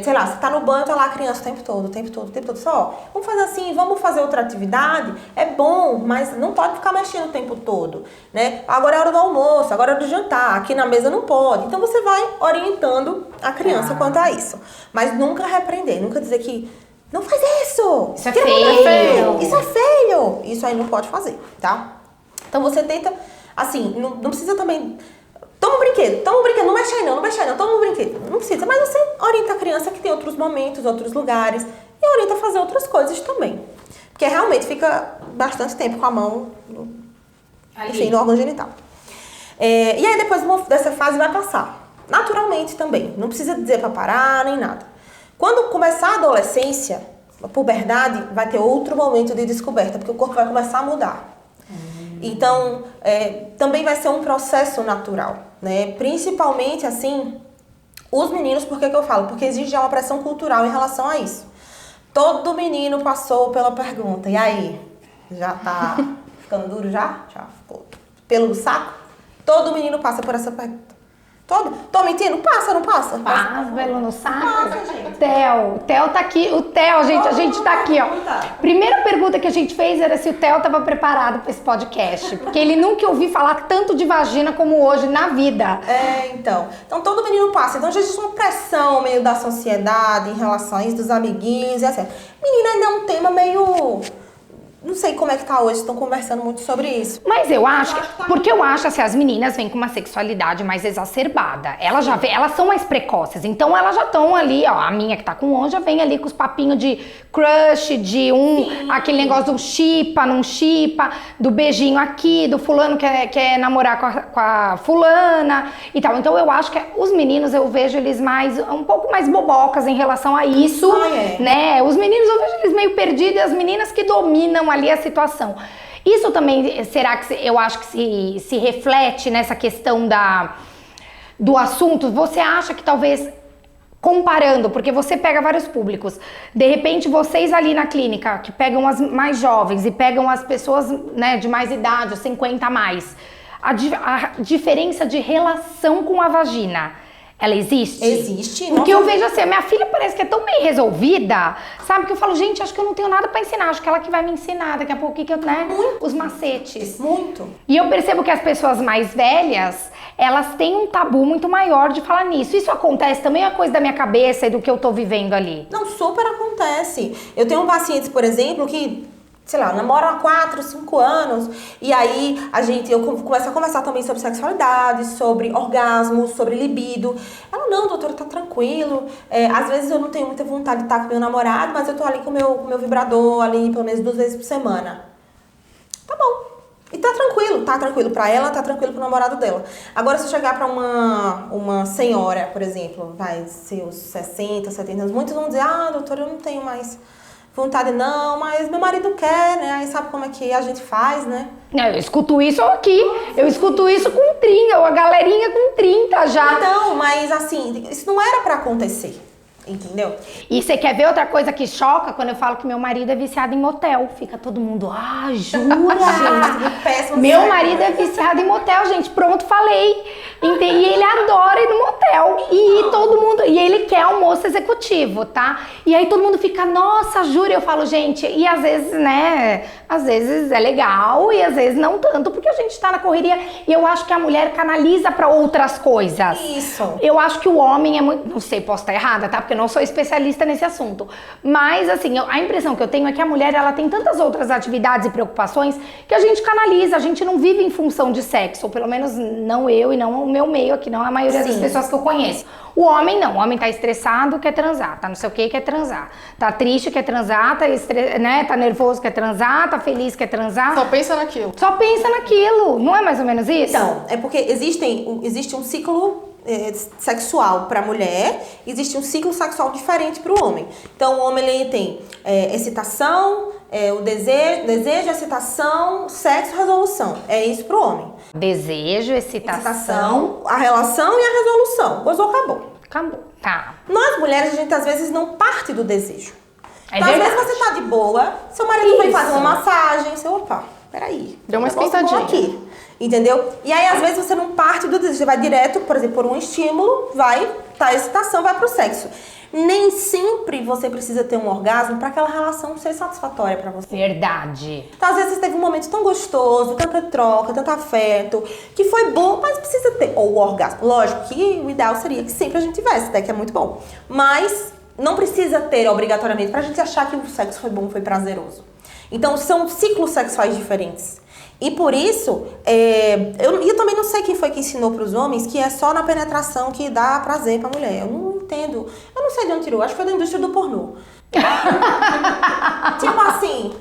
S3: Sei lá, você tá no banho, tá lá a criança o tempo todo. Só, vamos fazer assim, vamos fazer outra atividade. É bom, mas não pode ficar mexendo o tempo todo, né? Agora é hora do almoço, agora é hora do jantar. Aqui na mesa não pode. Então, você vai orientando a criança quanto a isso. Mas nunca repreender, nunca dizer que não faz isso.
S1: Isso é feio.
S3: Isso é feio. Isso aí não pode fazer, tá? Então, você tenta, assim, não precisa também... Toma um brinquedo, não mexe aí não, toma um brinquedo. Não precisa, mas você orienta a criança que tem outros momentos, outros lugares, e orienta a fazer outras coisas também. Porque realmente fica bastante tempo com a mão no órgão genital. E aí depois dessa fase vai passar. Naturalmente também, não precisa dizer pra parar nem nada. Quando começar a adolescência, a puberdade, vai ter outro momento de descoberta, porque o corpo vai começar a mudar. Então, também vai ser um processo natural, né? Principalmente, assim, os meninos, por que eu falo? Porque existe já uma pressão cultural em relação a isso. Todo menino passou pela pergunta, e aí? Já tá ficando duro já? Já ficou pelo saco? Todo menino passa por essa pergunta. Tô mentindo? Passa, não passa?
S1: Passa, pelo no saco.
S3: Passa, gente.
S1: Theo tá aqui. O Theo, gente, a gente tá aqui, ó. Primeira pergunta que a gente fez era se o Theo tava preparado pra esse podcast. Porque ele nunca ouviu falar tanto de vagina como hoje na vida.
S3: Então todo menino passa. Então já existe uma pressão meio da sociedade em relação a isso, dos amiguinhos e assim. Menina ainda é um tema meio... Não sei como é que tá hoje, estão conversando muito sobre isso.
S1: Mas eu acho porque eu acho assim, as meninas vêm com uma sexualidade mais exacerbada. Elas são mais precoces, então elas já estão ali, ó, a minha que tá com 11 já vem ali com os papinhos de crush, de aquele negócio do chipa, não chipa, do beijinho aqui, do fulano que quer namorar com a fulana e tal. Então eu acho que os meninos, eu vejo eles um pouco mais bobocas em relação a isso, né? Os meninos eu vejo eles meio perdidos e as meninas que dominam ali a situação. Isso também, será que eu acho que se reflete nessa questão do assunto? Você acha que talvez, comparando, porque você pega vários públicos, de repente vocês ali na clínica, que pegam as mais jovens e pegam as pessoas, né, de mais idade, 50 a mais, a diferença de relação com a vagina, ela existe?
S3: Existe.
S1: Porque eu vejo assim, a minha filha parece que é tão bem resolvida, sabe? Que eu falo, gente, acho que eu não tenho nada pra ensinar, acho que ela que vai me ensinar daqui a pouco, né? Os macetes.
S3: Muito.
S1: E eu percebo que as pessoas mais velhas, elas têm um tabu muito maior de falar nisso. Isso acontece também, é uma coisa da minha cabeça e do que eu tô vivendo ali.
S3: Não, super acontece. Eu tenho pacientes, por exemplo, que sei lá, namora há 4, 5 anos, e aí eu começo a conversar também sobre sexualidade, sobre orgasmo, sobre libido. Ela, não, doutora, tá tranquilo. Às vezes eu não tenho muita vontade de estar com meu namorado, mas eu tô ali com o meu vibrador, ali pelo menos 2 vezes por semana. Tá bom. E tá tranquilo pra ela, tá tranquilo pro namorado dela. Agora, se eu chegar pra uma senhora, por exemplo, vai ser os 60, 70 anos, muitos vão dizer, doutora, eu não tenho mais vontade não, mas meu marido quer, né? Aí sabe como é que a gente faz, né?
S1: Não, eu escuto isso aqui, eu escuto isso com 30, a galerinha com 30 já.
S3: Então, mas assim, isso não era pra acontecer, entendeu?
S1: E você quer ver outra coisa que choca? Quando eu falo que meu marido é viciado em motel, fica todo mundo, jura?
S3: Gente, péssimo.
S1: Meu marido é viciado em motel, gente, pronto, falei. E ele adora ir no motel. E todo mundo, e ele quer almoço executivo, tá? E aí todo mundo fica, nossa, jura? Eu falo, gente, e às vezes, né? Às vezes é legal e às vezes não tanto, porque a gente tá na correria. E eu acho que a mulher canaliza pra outras coisas.
S3: Isso.
S1: Eu acho que o homem é muito, não sei, posso estar errada, tá? Porque eu não sou especialista nesse assunto. Mas, assim, a impressão que eu tenho é que a mulher, ela tem tantas outras atividades e preocupações que a gente canaliza, a gente não vive em função de sexo, ou pelo menos não eu e não o meu meio aqui, não a maioria das pessoas que eu conheço. O homem não, o homem tá estressado, quer transar, tá não sei o que, quer transar, tá triste, quer transar, tá nervoso, quer transar, tá feliz, quer transar.
S2: Só pensa naquilo.
S1: Só pensa naquilo, não é mais ou menos isso?
S3: Então, é porque existe um ciclo sexual para a mulher, existe um ciclo sexual diferente para o homem. Então, o homem ele tem excitação, o desejo, excitação, sexo, resolução. É isso para o homem.
S1: Desejo, excitação,
S3: a relação e a resolução. Gozou, acabou.
S1: Acabou. Tá.
S3: Nós mulheres, a gente às vezes não parte do desejo. Então, às
S1: verdade.
S3: vezes você tá de boa, seu marido vem fazer uma massagem, você, opa, peraí.
S2: Deu uma
S3: um negócio bom
S2: esquentadinha.
S3: aqui. Entendeu? E aí, às vezes, você não parte do desejo, você vai direto, por exemplo, por um estímulo, a excitação, vai pro sexo. Nem sempre você precisa ter um orgasmo para aquela relação ser satisfatória para você.
S1: Verdade.
S3: Então, às vezes, você teve um momento tão gostoso, tanta troca, tanto afeto, que foi bom, mas precisa ter o orgasmo. Lógico que o ideal seria que sempre a gente tivesse, até que é muito bom. Mas não precisa ter obrigatoriamente pra gente achar que o sexo foi bom, foi prazeroso. Então, são ciclos sexuais diferentes. E por isso, eu também não sei quem foi que ensinou para os homens que é só na penetração que dá prazer pra mulher. Eu não entendo. Eu não sei de onde tirou. Acho que foi da indústria do pornô. Tipo assim,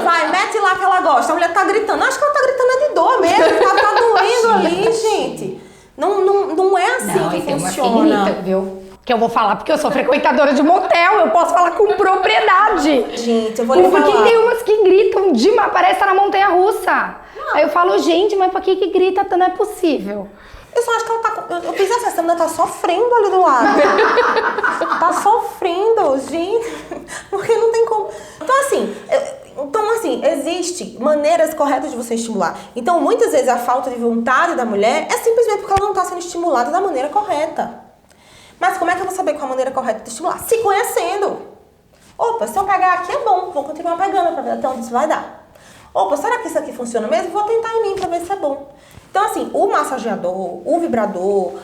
S3: vai, mete lá que ela gosta. A mulher tá gritando. Acho que ela tá gritando de dor mesmo. Tá doendo ali, gente. Não é assim
S1: Não,
S3: que
S1: e tem umas que
S3: funciona.
S1: gritam, viu? Que eu vou falar porque eu sou frequentadora de motel, eu posso falar com propriedade.
S3: Gente, eu vou lhe
S1: Porque
S3: falar.
S1: tem umas que gritam demais, parece estar na montanha-russa. Aí eu falo, gente, mas pra que grita? Não é possível.
S3: Eu só acho que ela tá... Eu fiz essa mulher tá sofrendo ali do lado. Tá sofrendo, gente. Porque não tem como... Então, assim, existe maneiras corretas de você estimular. Então, muitas vezes, a falta de vontade da mulher é simplesmente porque ela não tá sendo estimulada da maneira correta. Mas como é que eu vou saber qual a maneira correta de estimular? Se conhecendo. Opa, se eu pegar aqui é bom, vou continuar pegando pra ver até onde isso vai dar. Opa, será que isso aqui funciona mesmo? Vou tentar em mim pra ver se é bom. Então, assim, o massageador, o vibrador,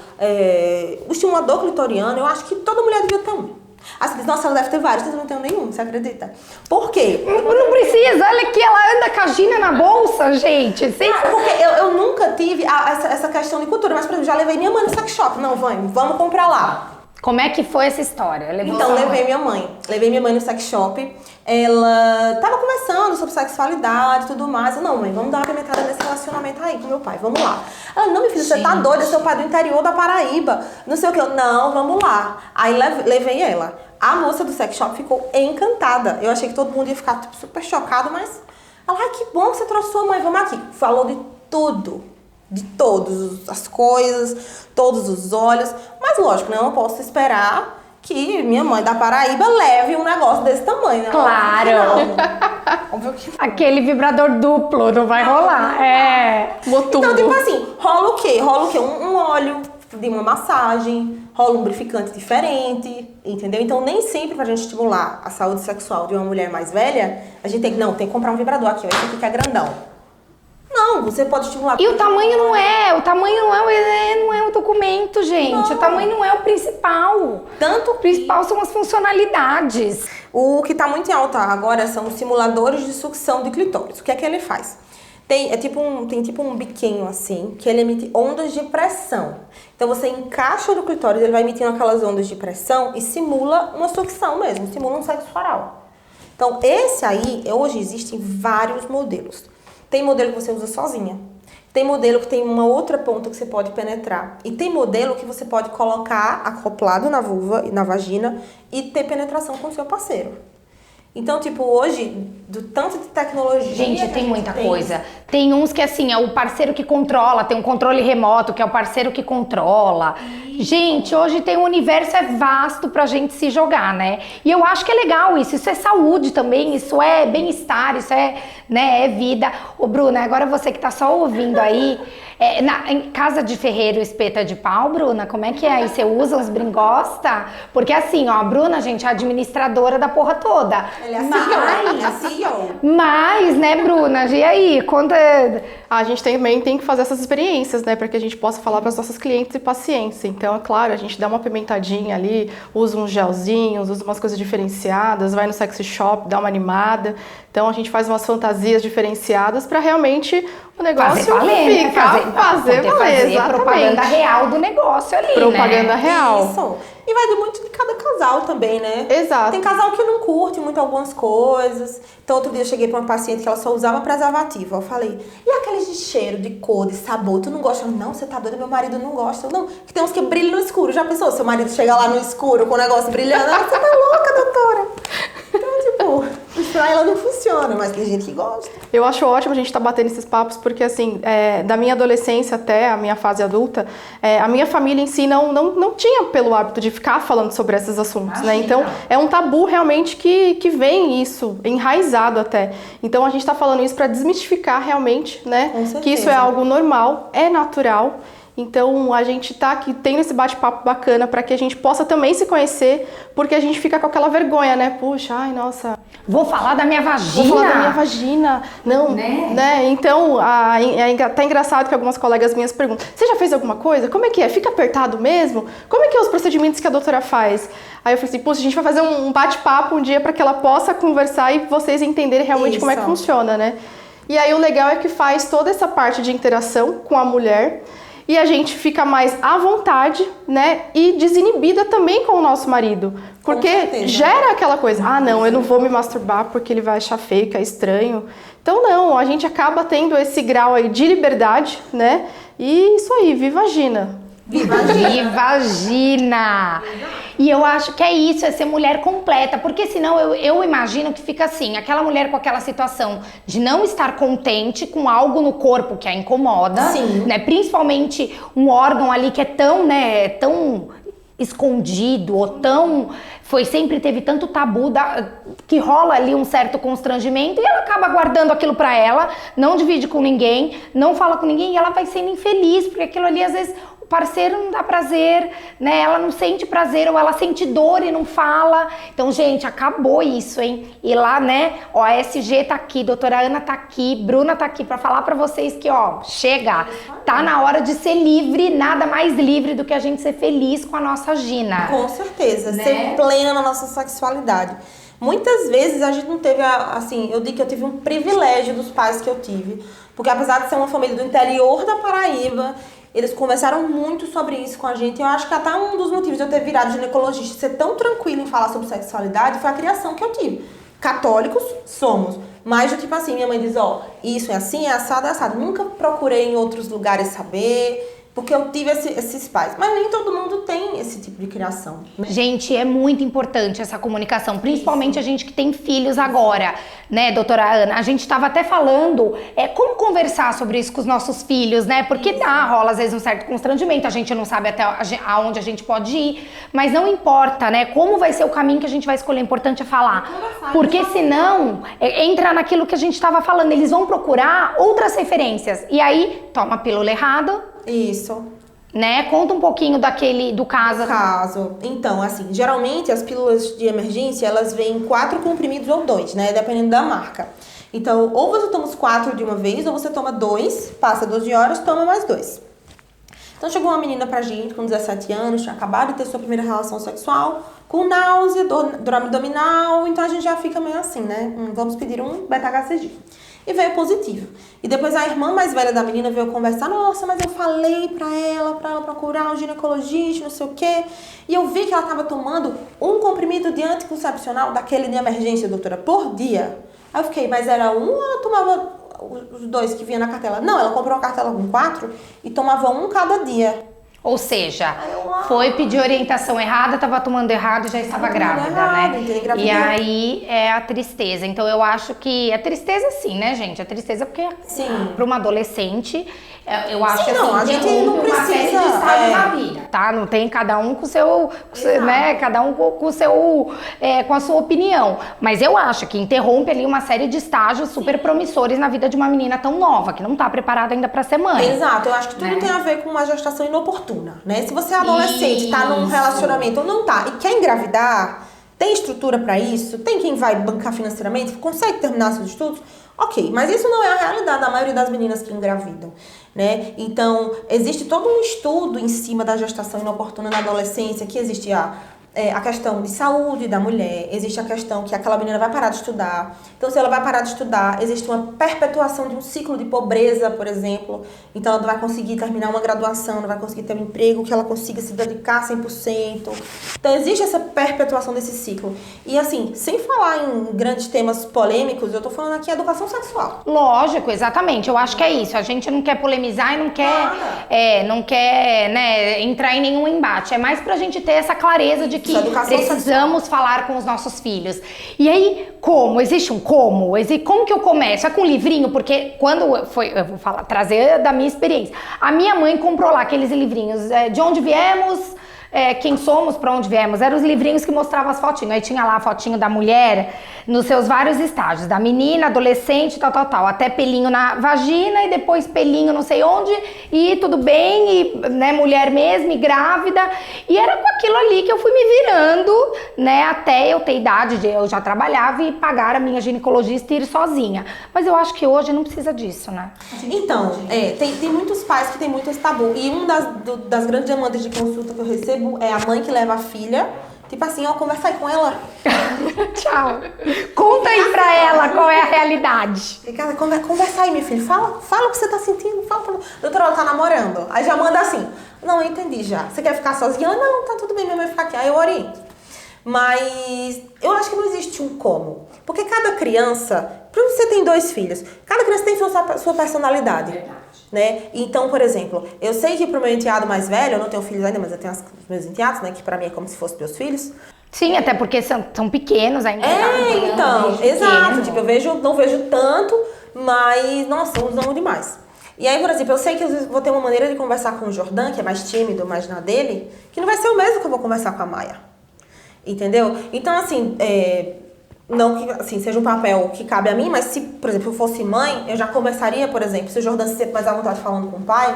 S3: o estimulador clitoriano, eu acho que toda mulher devia ter um. Assim, nossa, ela deve ter vários, mas eu não tenho nenhum, você acredita? Por quê?
S1: Não precisa, olha aqui, ela anda com a Gina na bolsa, gente.
S3: Porque eu nunca tive essa questão de cultura, mas, por exemplo, já levei minha mãe no sex shop. Não, vamos comprar lá.
S1: Como é que foi essa história?
S3: Então, levei minha mãe no sex shop. Ela tava conversando sobre sexualidade e tudo mais. Eu, não, mãe, vamos dar uma pimentada nesse relacionamento aí com meu pai, vamos lá. Ela, não, minha filha, você tá doida, seu pai é do interior da Paraíba, não sei o que. Eu, não, vamos lá. Aí levei ela. A moça do sex shop ficou encantada. Eu achei que todo mundo ia ficar tipo, super chocado, mas ela, ai, que bom que você trouxe sua mãe, vamos aqui. Falou de tudo. De todas as coisas, todos os olhos. Mas lógico, né? Eu não posso esperar que minha mãe da Paraíba leve um negócio desse tamanho, né?
S1: Claro!
S3: Óbvio que não.
S1: Aquele vibrador duplo não vai rolar.
S2: Motumbo.
S3: Então, tipo assim, rola o quê? Um óleo de uma massagem, rola um lubrificante diferente, entendeu? Então, nem sempre pra gente estimular a saúde sexual de uma mulher mais velha, a gente tem que comprar um vibrador aqui, ó, esse aqui que é grandão. Não, você pode estimular...
S1: E o tamanho não é o documento, gente. Não. O tamanho não é o principal.
S3: Tanto
S1: o principal são as funcionalidades.
S3: O que está muito em alta agora são os simuladores de sucção de clitóris. O que é que ele faz? Tem tipo um biquinho assim, que ele emite ondas de pressão. Então você encaixa no clitóris, ele vai emitindo aquelas ondas de pressão e simula uma sucção mesmo, simula um sexo oral. Então esse aí, hoje existem vários modelos. Tem modelo que você usa sozinha. Tem modelo que tem uma outra ponta que você pode penetrar. E tem modelo que você pode colocar acoplado na vulva e na vagina e ter penetração com o seu parceiro. Então, tipo, hoje, do tanto de tecnologia...
S1: Gente, tem muita coisa. Tem uns que, assim, é o parceiro que controla, tem um controle remoto, que é o parceiro que controla. Gente, hoje tem um universo vasto pra gente se jogar, né? E eu acho que é legal isso. Isso é saúde também, isso é bem-estar, isso é, né, é vida. Ô, Bruna, agora você que tá só ouvindo aí... em casa de ferreiro espeta de pau, Bruna, como é que é? Aí você usa uns bringosta? Porque assim, ó, a Bruna, gente, é a administradora da porra toda.
S3: Ela é a CEO.
S1: Mas, né, Bruna? E aí, conta...
S2: A gente também tem que fazer essas experiências, né, para que a gente possa falar para as nossas clientes e pacientes. Então, é claro, a gente dá uma pimentadinha ali, usa uns gelzinhos, usa umas coisas diferenciadas, vai no sexy shop, dá uma animada. Então, a gente faz umas fantasias diferenciadas para realmente o negócio fazer
S1: propaganda real do negócio ali,
S2: propaganda real.
S3: Isso. E vai muito de cada casal também, né?
S2: Exato.
S3: Tem casal que não curte muito algumas coisas. Então, outro dia eu cheguei pra uma paciente que ela só usava preservativo. Eu falei, e aqueles de cheiro, de cor, de sabor? Tu não gosta? Não, você tá doida, meu marido não gosta. Não, que tem uns que brilham no escuro. Já pensou? Seu marido chega lá no escuro com o negócio brilhando? Ah, você tá louca, doutora? Então, tipo, pra ela não funciona, mas tem gente que gosta.
S2: Eu acho ótimo a gente estar batendo esses papos, porque assim, da minha adolescência até a minha fase adulta, a minha família em si não tinha pelo hábito de ficar falando sobre esses assuntos, né? Então, é um tabu realmente que vem isso, enraizado até. Então, a gente está falando isso para desmistificar realmente, né? Que isso é algo normal, é natural. Então, a gente tá aqui tendo esse bate-papo bacana para que a gente possa também se conhecer, porque a gente fica com aquela vergonha, né? Puxa, ai, nossa...
S1: Vou falar da minha vagina.
S2: Vou falar da minha vagina. Não, né? Então, tá engraçado que algumas colegas minhas perguntam, você já fez alguma coisa? Como é que é? Fica apertado mesmo? Como é que é os procedimentos que a doutora faz? Aí eu falei assim, puxa, a gente vai fazer um bate-papo um dia para que ela possa conversar e vocês entenderem realmente como é que funciona, né? E aí o legal é que faz toda essa parte de interação com a mulher, e a gente fica mais à vontade, né? E desinibida também com o nosso marido. Porque gera aquela coisa, não, eu não vou me masturbar porque ele vai achar feio, que é estranho. Então não, a gente acaba tendo esse grau aí de liberdade, né? E isso aí, viva a Gina!
S1: Viva a Gina! E eu acho que é isso, é ser mulher completa, porque senão eu imagino que fica assim, aquela mulher com aquela situação de não estar contente com algo no corpo que a incomoda, né? Principalmente um órgão ali que é tão, né, tão escondido, ou tão... sempre teve tanto tabu que rola ali um certo constrangimento e ela acaba guardando aquilo pra ela, não divide com ninguém, não fala com ninguém e ela vai sendo infeliz, porque aquilo ali às vezes... parceiro não dá prazer, né? Ela não sente prazer ou ela sente dor e não fala. Então, gente, acabou isso, hein? E lá, né? Ó, a SG tá aqui, doutora Ana tá aqui, Bruna tá aqui pra falar pra vocês que, ó, chega, tá na hora de ser livre, nada mais livre do que a gente ser feliz com a nossa Gina.
S3: Com certeza,
S1: né?
S3: Ser plena na nossa sexualidade. Muitas vezes a gente não teve, assim, eu digo que eu tive um privilégio dos pais que eu tive, porque apesar de ser uma família do interior da Paraíba, eles conversaram muito sobre isso com a gente. Eu acho que até um dos motivos de eu ter virado ginecologista e ser tão tranquilo em falar sobre sexualidade foi a criação que eu tive. Católicos somos, mas tipo assim, minha mãe diz, isso é assim, é assado, é assado. Nunca procurei em outros lugares saber, porque eu tive esses pais. Mas nem todo mundo tem esse tipo de criação, né?
S1: Gente, é muito importante essa comunicação, principalmente a gente que tem filhos agora, né, doutora Ana? A gente estava até falando como conversar sobre isso com os nossos filhos, né? Porque rola às vezes um certo constrangimento, a gente não sabe até aonde a gente pode ir, mas não importa, né? Como vai ser o caminho que a gente vai escolher, o importante é falar. Porque senão, entra naquilo que a gente estava falando, eles vão procurar outras referências, e aí toma a pílula errada.
S3: Isso.
S1: Né? Conta um pouquinho do caso.
S3: Então, assim, geralmente as pílulas de emergência, elas vêm 4 comprimidos ou 2, né? Dependendo da marca. Então, ou você toma os 4 de uma vez, ou você toma 2, passa 12 horas, toma mais 2. Então, chegou uma menina pra gente com 17 anos, tinha acabado de ter sua primeira relação sexual, com náusea, dor abdominal, então a gente já fica meio assim, né? Vamos pedir um beta-HCG. E veio positivo. E depois a irmã mais velha da menina veio conversar, nossa, mas eu falei pra ela procurar um ginecologista, não sei o quê. E eu vi que ela tava tomando um comprimido de anticoncepcional, daquele de emergência, doutora, por dia. Aí eu fiquei, mas era um ou ela tomava os 2 que vinha na cartela? Não, ela comprou uma cartela com 4 e tomava um cada dia.
S1: Ou seja, foi pedir orientação errada, estava tomando errado e já estava grávida, né? E aí é a tristeza. Então eu acho que a tristeza sim, né, gente? A tristeza porque para uma adolescente, eu acho que
S3: não,
S1: assim,
S3: a gente não precisa,
S1: uma série de estágios na vida, tá? Não tem cada um com o seu, né? Cada um com o seu, com a sua opinião. Mas eu acho que interrompe ali uma série de estágios super promissores na vida de uma menina tão nova, que não tá preparada ainda para ser mãe.
S3: Exato, eu acho que tudo tem a ver com uma gestação inoportuna, né? Se você é adolescente, tá num relacionamento ou não tá, e quer engravidar, tem estrutura para isso, tem quem vai bancar financeiramente, consegue terminar seus estudos, ok, mas isso não é a realidade da maioria das meninas que engravidam, né? Então, existe todo um estudo em cima da gestação inoportuna na adolescência, que existe a questão de saúde da mulher, existe a questão que aquela menina vai parar de estudar. Então, se ela vai parar de estudar, existe uma perpetuação de um ciclo de pobreza, por exemplo. Então, ela não vai conseguir terminar uma graduação, não vai conseguir ter um emprego que ela consiga se dedicar 100%. Então, existe essa perpetuação desse ciclo. E, assim, sem falar em grandes temas polêmicos, eu tô falando aqui educação sexual.
S1: Lógico, exatamente. Eu acho que é isso. A gente não quer polemizar e não quer, né, entrar em nenhum embate. É mais pra gente ter essa clareza de que precisamos falar com os nossos filhos. E aí, como? Existe um como? Como que eu começo? É com livrinho? Porque quando eu vou trazer da minha experiência. A minha mãe comprou lá aqueles livrinhos, de onde viemos, quem somos, pra onde viemos. Eram os livrinhos que mostravam as fotinhos. Aí tinha lá a fotinho da mulher nos seus vários estágios. Da menina, adolescente, tal. Até pelinho na vagina e depois pelinho não sei onde. E tudo bem, e, né, mulher mesmo, e grávida. E era com aquilo ali que eu fui me virando, né, até eu ter idade, eu já trabalhava e pagar a minha ginecologista e ir sozinha. Mas eu acho que hoje não precisa disso, né?
S3: Então, tem muitos pais que tem muito esse tabu. E uma das grandes demandas de consulta que eu recebo é a mãe que leva a filha. Tipo assim, conversa aí com ela.
S1: Tchau. Conta aí pra ela qual é a realidade.
S3: Conversa aí, minha filha. Fala o que você tá sentindo. Doutora, ela tá namorando. Aí já manda assim. Não, eu entendi já. Você quer ficar sozinha? Ela, não, tá tudo bem, minha mãe ficar aqui. Aí eu oriento. Mas eu acho que não existe um como. Porque cada criança, por exemplo, você tem 2 filhos, cada criança tem sua personalidade. Verdade. Né? Então, por exemplo, eu sei que pro meu enteado mais velho, eu não tenho filhos ainda, mas eu tenho os meus enteados, né? Que pra mim é como se fossem meus filhos.
S1: Sim, até porque são pequenos ainda.
S3: Então, exato. Tipo, não vejo tanto, mas, nossa, uns amo demais. E aí, por exemplo, eu sei que eu vou ter uma maneira de conversar com o Jordan, que é mais tímido, mais na dele, que não vai ser o mesmo que eu vou conversar com a Maia. Entendeu? Então, assim, não que assim, seja um papel que cabe a mim, mas se, por exemplo, eu fosse mãe, eu já começaria, por exemplo, se o Jordan se sente mais à vontade falando com o pai,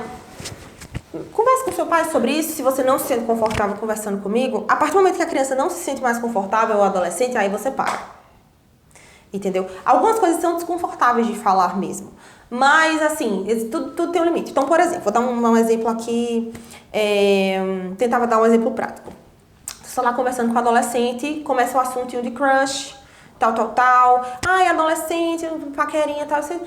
S3: converse com seu pai sobre isso. Se você não se sente confortável conversando comigo, a partir do momento que a criança não se sente mais confortável, ou adolescente, aí você para. Entendeu? Algumas coisas são desconfortáveis de falar mesmo. Mas, assim, tudo tem um limite. Então, por exemplo, vou dar um exemplo aqui, tentava dar um exemplo prático. Estou lá conversando com o adolescente, começa o assuntinho de crush, tal. Ai, adolescente, paquerinha, tal. Você,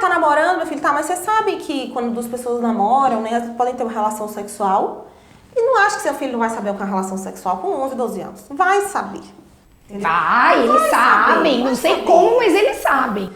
S3: tá namorando, meu filho? Tá, mas você sabe que quando 2 pessoas namoram, né, elas podem ter uma relação sexual. E não acha que seu filho não vai saber o que é uma relação sexual com 11, 12 anos. Vai saber.
S1: Eles sabem. Não sei como, mas eles sabem.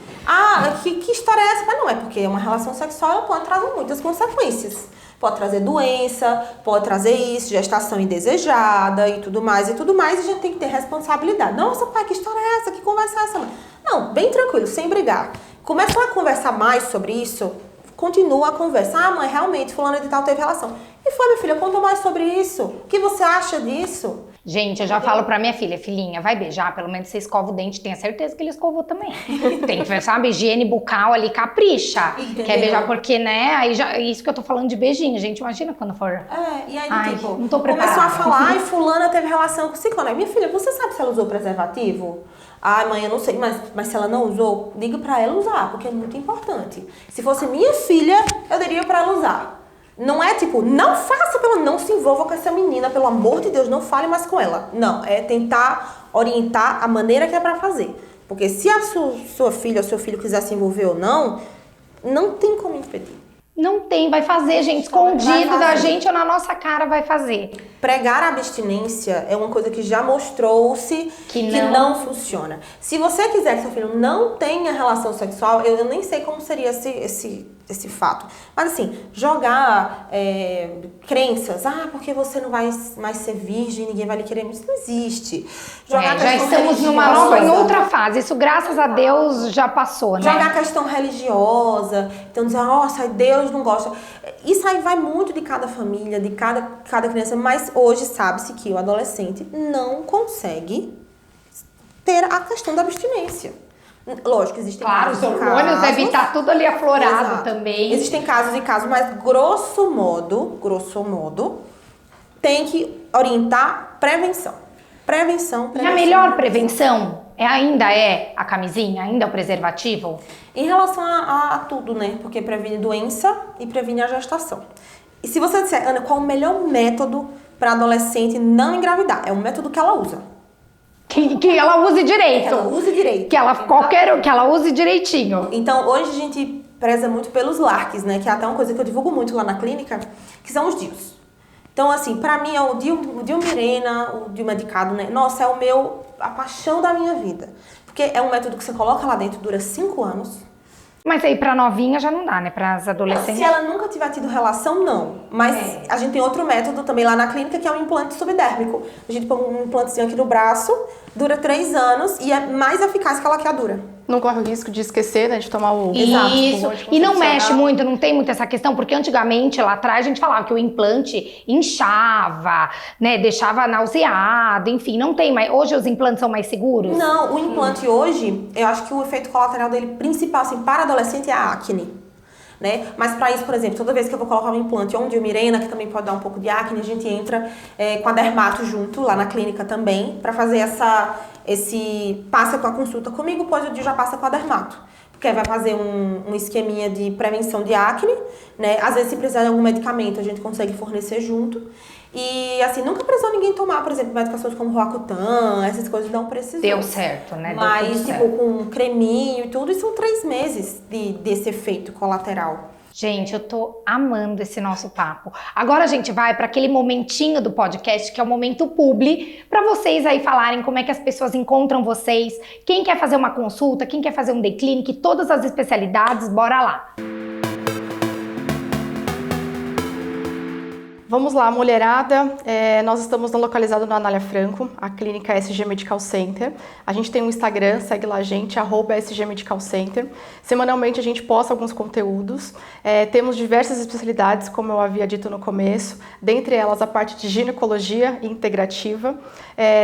S3: Que história é essa? Mas não é, porque uma relação sexual ela pode trazer muitas consequências. Pode trazer doença, pode trazer isso, gestação indesejada e tudo mais, e a gente tem que ter responsabilidade. Nossa, pai, que história é essa? Que conversa é essa? Não, bem tranquilo, sem brigar. Começou a conversar mais sobre isso, continua a conversa. Mãe, realmente, fulano de tal teve relação. E foi, minha filha, conta mais sobre isso. O que você acha disso?
S1: Gente, eu já falo pra minha filha, filhinha, vai beijar, pelo menos você escova o dente, tenha certeza que ele escovou também. Tem que, sabe, higiene bucal ali, capricha. Entendeu? Quer beijar porque, né, aí já, isso que eu tô falando de beijinho, gente, imagina quando for.
S3: E aí, tipo,
S1: não tô preparada.
S3: Começou a falar, fulana teve relação com ciclone. Minha filha, você sabe se ela usou preservativo? Ah, mãe, eu não sei, mas se ela não usou, diga pra ela usar, porque é muito importante. Se fosse minha filha, eu diria pra ela usar. Não é tipo, não faça, não se envolva com essa menina, pelo amor de Deus, não fale mais com ela. Não, é tentar orientar a maneira que é pra fazer. Porque se a sua filha ou seu filho quiser se envolver ou não tem como impedir.
S1: Não tem, vai fazer, gente, escondido da gente ou na nossa cara vai fazer.
S3: Pregar a abstinência é uma coisa que já mostrou-se que não funciona. Se você quiser que seu filho não tenha relação sexual, eu nem sei como seria esse fato. Mas assim, jogar crenças, porque você não vai mais ser virgem, ninguém vai lhe querer, isso não existe.
S1: Já estamos numa nova, em outra fase, isso graças a Deus já passou, né?
S3: Jogar a questão religiosa, então dizer, nossa, Deus não gosta. Isso aí vai muito de cada família, de cada criança, mas hoje sabe-se que o adolescente não consegue ter a questão da abstinência. Lógico, existem casos.
S1: Claro, os hormônios devem estar tudo ali aflorado também.
S3: Existem casos e casos, mas grosso modo, tem que orientar prevenção. Prevenção.
S1: E a melhor prevenção ainda é a camisinha, ainda é o preservativo?
S3: Em relação a tudo, né? Porque previne doença e previne a gestação. E se você disser, Ana, qual o melhor método para adolescente não engravidar? É o método que ela usa.
S1: Que ela use direito.
S3: Que ela use direito.
S1: Que ela use direitinho.
S3: Então, hoje a gente preza muito pelos LARCs, né? Que é até uma coisa que eu divulgo muito lá na clínica, que são os DIUs. Então, assim, pra mim, é o DIU Mirena, o DIU medicado, né? Nossa, é a paixão da minha vida. Porque é um método que você coloca lá dentro, dura 5 anos.
S1: Mas aí pra novinha já não dá, né? Para as adolescentes.
S3: Se ela nunca tiver tido relação, não. Mas a gente tem outro método também lá na clínica, que é um implante subdérmico. A gente põe um implantezinho aqui no braço, dura 3 anos e é mais eficaz que a laqueadura.
S2: Não corre o risco de esquecer, né? De tomar o...
S1: Isso. E não mexe muito, não tem muito essa questão, porque antigamente, lá atrás, a gente falava que o implante inchava, né? Deixava nauseado, enfim, não tem mais. Hoje os implantes são mais seguros?
S3: Não, o implante hoje, eu acho que o efeito colateral dele principal, assim, para adolescente é a acne. Né? Mas para isso, por exemplo, toda vez que eu vou colocar um implante ou um DIU Mirena, que também pode dar um pouco de acne, a gente entra com a dermato junto, lá na clínica também, para fazer passa com a consulta comigo, pois o DIU já passa com a dermato. Porque aí vai fazer um esqueminha de prevenção de acne, né? Às vezes, se precisar de algum medicamento, a gente consegue fornecer junto. E, assim, nunca precisou ninguém tomar, por exemplo, medicações como Roacutan, essas coisas não precisou.
S1: Deu certo, né?
S3: Mas, tipo, com creminho e tudo, isso são 3 meses desse efeito colateral.
S1: Gente, eu tô amando esse nosso papo. Agora a gente vai para aquele momentinho do podcast, que é o momento publi, para vocês aí falarem como é que as pessoas encontram vocês, quem quer fazer uma consulta, quem quer fazer um day clinic, todas as especialidades, bora lá.
S2: Vamos lá, mulherada, nós estamos localizados na Anália Franco, a clínica SG Medical Center. A gente tem um Instagram, segue lá a gente, @SG Medical Center. Semanalmente a gente posta alguns conteúdos. Temos diversas especialidades, como eu havia dito no começo, dentre elas a parte de ginecologia integrativa.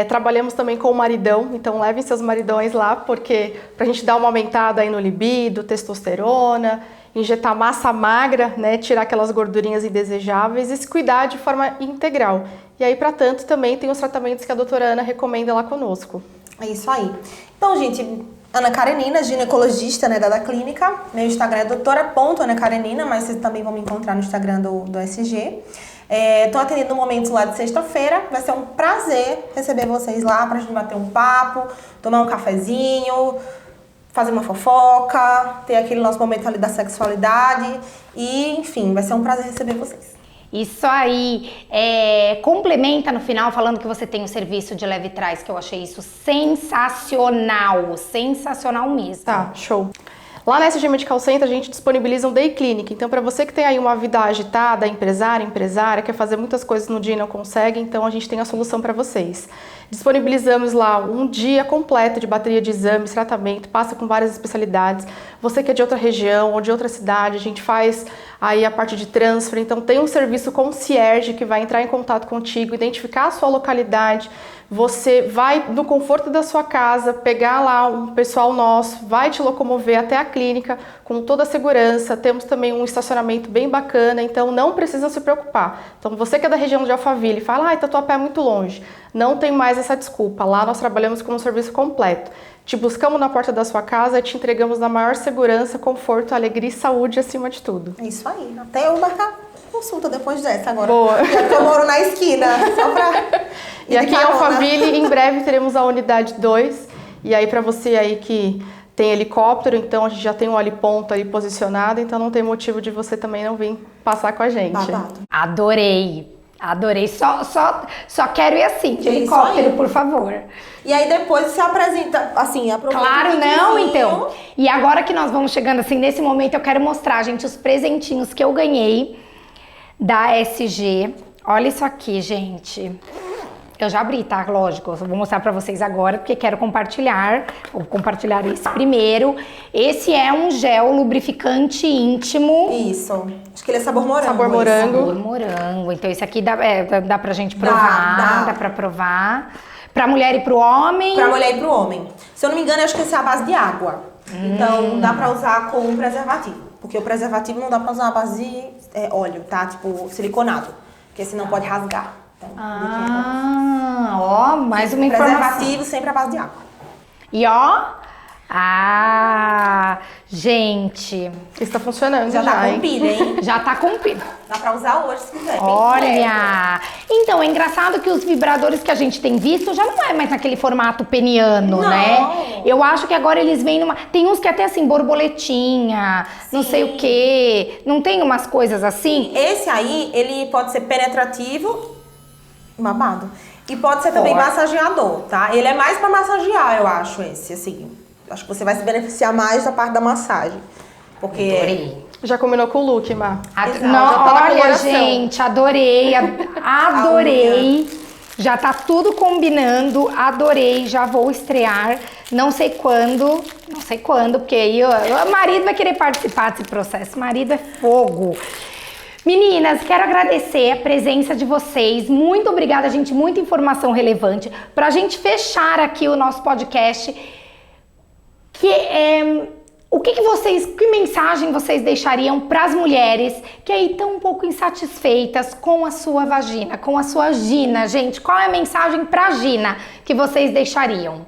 S2: Trabalhamos também com o maridão, então levem seus maridões lá, porque pra gente dar uma aumentada aí no libido, testosterona, injetar massa magra, né, tirar aquelas gordurinhas indesejáveis e se cuidar de forma integral. E aí, para tanto, também tem os tratamentos que a doutora Ana recomenda lá conosco.
S3: É isso aí. Então, gente, Ana Karenina, ginecologista, né, da clínica. Meu Instagram é doutora.Ana Karenina, mas vocês também vão me encontrar no Instagram do SG. Estou atendendo no momento lá de sexta-feira. Vai ser um prazer receber vocês lá pra gente bater um papo, tomar um cafezinho, fazer uma fofoca, ter aquele nosso momento ali da sexualidade e, enfim, vai ser um prazer receber vocês.
S1: Isso aí, complementa no final falando que você tem o serviço de leve trás, que eu achei isso sensacional mesmo.
S2: Tá, show. Lá na SG Medical Center a gente disponibiliza um day clinic, então para você que tem aí uma vida agitada, empresária, quer fazer muitas coisas no dia e não consegue, então a gente tem a solução para vocês. Disponibilizamos lá um dia completo de bateria de exames, tratamento, passa com várias especialidades. Você que é de outra região ou de outra cidade, a gente faz aí a parte de transfer, então tem um serviço concierge que vai entrar em contato contigo, identificar a sua localidade. Você vai no conforto da sua casa, pegar lá um pessoal nosso, vai te locomover até a clínica com toda a segurança. Temos também um estacionamento bem bacana, então não precisa se preocupar. Então você que é da região de Alphaville, fala, Tatuapé é muito longe. Não tem mais essa desculpa, lá nós trabalhamos com um serviço completo. Te buscamos na porta da sua casa e te entregamos na maior segurança, conforto, alegria e saúde acima de tudo.
S3: É isso aí. Até eu marcar consulta depois dessa agora.
S2: Boa.
S3: Já que eu moro na esquina, só pra...
S2: E aqui em Alphaville, em breve, teremos a unidade 2. E aí, para você aí que tem helicóptero, então a gente já tem um heliponto aí posicionado, então não tem motivo de você também não vir passar com a gente.
S3: Babado.
S1: Adorei. Só quero ir assim, de
S3: É isso
S1: helicóptero,
S3: aí.
S1: por favor.
S3: E aí depois você apresenta, assim, aproveita
S1: Claro,
S3: o
S1: não,
S3: videozinho.
S1: então. E agora que nós vamos chegando assim, nesse momento, eu quero mostrar, gente, os presentinhos que eu ganhei da SG. Olha isso aqui, gente. Eu já abri, tá? Lógico, eu vou mostrar pra vocês agora, porque quero compartilhar. Vou compartilhar esse primeiro. Esse é um gel lubrificante íntimo.
S3: Isso. Acho que ele é sabor morango.
S2: Sabor
S3: esse.
S2: morango.
S1: Sabor morango. Então esse aqui dá pra gente provar, dá pra provar. Pra mulher e pro homem.
S3: Pra mulher e pro homem. Se eu não me engano, eu acho que esse é a base de água. Então dá pra usar com um preservativo. Porque o preservativo não dá pra usar a base de óleo, tá? Tipo siliconado. Porque senão pode rasgar. Então,
S1: Ó, mais uma informação.
S3: preservativo sempre à base de água.
S1: E ó, gente,
S2: Está funcionando
S3: Já
S2: já,
S3: tá com
S2: hein?
S3: pilha, hein?
S1: já tá cumprido.
S3: Dá pra usar hoje se quiser. bem
S1: Olha, então é engraçado que os vibradores que a gente tem visto já não é mais naquele formato peniano,
S3: Não.
S1: né? Eu acho que agora eles vêm numa... Tem uns que até assim, borboletinha, não sei o quê. Não tem umas coisas assim?
S3: Esse aí, ele pode ser penetrativo, babado. E pode ser também
S1: Forte.
S3: massageador, tá? Ele é mais pra massagear, eu acho, esse, assim. Acho que você vai se beneficiar mais da parte da massagem. Porque...
S1: Adorei.
S2: Já combinou com o look, Má?
S3: Exato,
S1: Não,
S2: já tá na
S1: olha,
S2: coloração.
S1: gente, adorei, adorei. Já tá tudo combinando, adorei, já vou estrear. Não sei quando, porque aí o marido vai querer participar desse processo. Marido é fogo. Meninas, quero agradecer a presença de vocês. Muito obrigada, gente. Muita informação relevante. Pra gente fechar aqui o nosso podcast, que mensagem vocês deixariam para as mulheres que aí estão um pouco insatisfeitas com a sua vagina, com a sua gina, gente? Qual é a mensagem pra gina que vocês deixariam?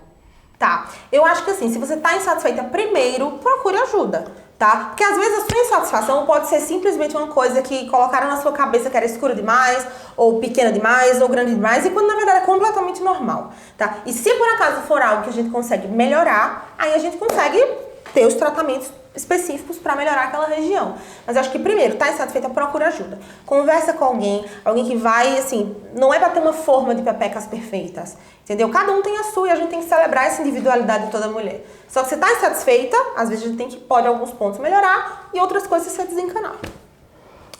S3: Tá, eu acho que assim, se você tá insatisfeita, primeiro, procure ajuda, tá? Porque às vezes a sua insatisfação pode ser simplesmente uma coisa que colocaram na sua cabeça que era escura demais, ou pequena demais, ou grande demais, e quando na verdade é completamente normal, tá? E se por acaso for algo que a gente consegue melhorar, aí a gente consegue ter os tratamentos específicos para melhorar aquela região. Mas eu acho que primeiro, tá insatisfeita, procura ajuda. Conversa com alguém que vai, assim, não é para ter uma forma de pepecas perfeitas, entendeu? Cada um tem a sua e a gente tem que celebrar essa individualidade de toda mulher. Só que você tá insatisfeita, às vezes a gente pode alguns pontos melhorar e outras coisas você desencanar.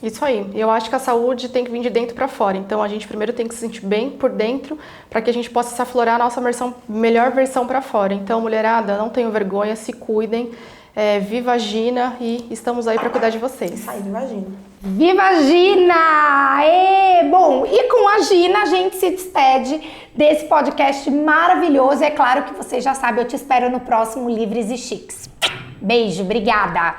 S2: Isso aí. Eu acho que a saúde tem que vir de dentro para fora. Então a gente primeiro tem que se sentir bem por dentro para que a gente possa se aflorar a nossa melhor versão para fora. Então, mulherada, não tenham vergonha, se cuidem. Viva a Gina e estamos aí para cuidar de vocês.
S3: Isso aí, imagina.
S1: Viva a Gina! Bom, e com a Gina a gente se despede desse podcast maravilhoso. É claro que você já sabe, eu te espero no próximo Livres e Chiques. Beijo, obrigada!